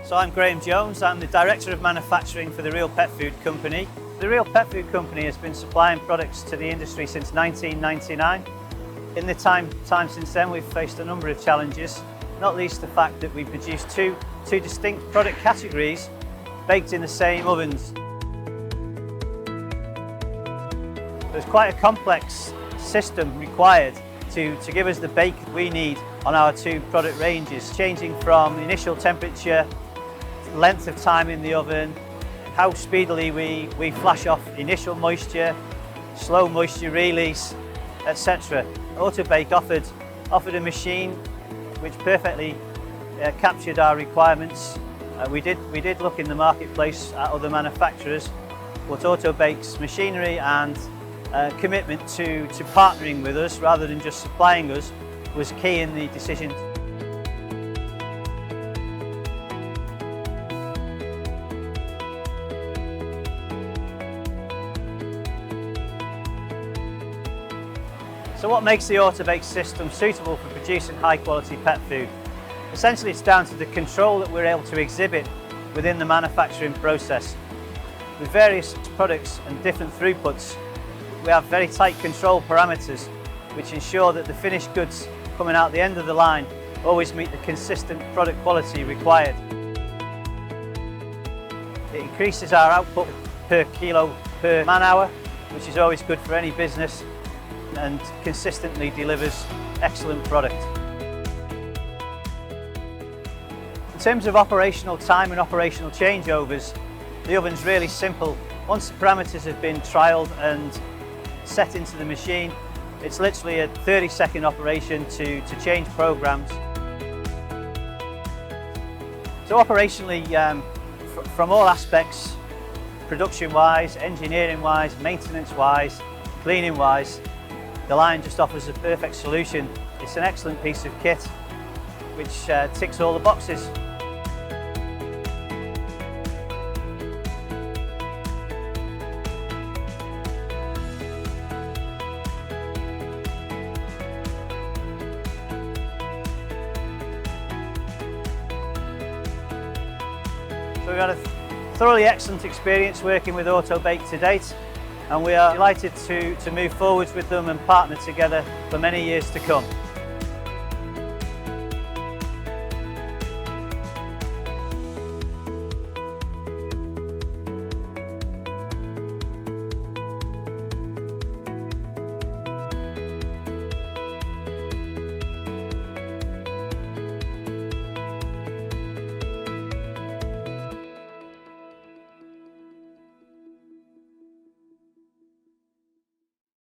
So I'm Graham Jones, I'm the Director of Manufacturing for the Real Pet Food Company. The Real Pet Food Company has been supplying products to the industry since 1999. In the time since then we've faced a number of challenges, not least the fact that we produce two distinct product categories baked in the same ovens. There's quite a complex system required to give us the bake we need on our two product ranges, changing from initial temperature, length of time in the oven, how speedily we flash off initial moisture, slow moisture release, etc. Autobake offered a machine which perfectly captured our requirements. We did look in the marketplace at other manufacturers, but Autobake's machinery and commitment to partnering with us rather than just supplying us was key in the decision. So what makes the Autobake system suitable for producing high quality pet food? Essentially it's down to the control that we're able to exhibit within the manufacturing process. With various products and different throughputs, we have very tight control parameters which ensure that the finished goods coming out the end of the line always meet the consistent product quality required. It increases our output per kilo per man hour, which is always good for any business, and consistently delivers excellent product. In terms of operational time and operational changeovers, the oven's really simple. Once the parameters have been trialled and set into the machine, it's literally a 30-second operation to change programs. So operationally, from all aspects, production-wise, engineering-wise, maintenance-wise, cleaning-wise, the line just offers a perfect solution. It's an excellent piece of kit which ticks all the boxes. So we've had a thoroughly excellent experience working with Autobake to date, and we are delighted to move forwards with them and partner together for many years to come.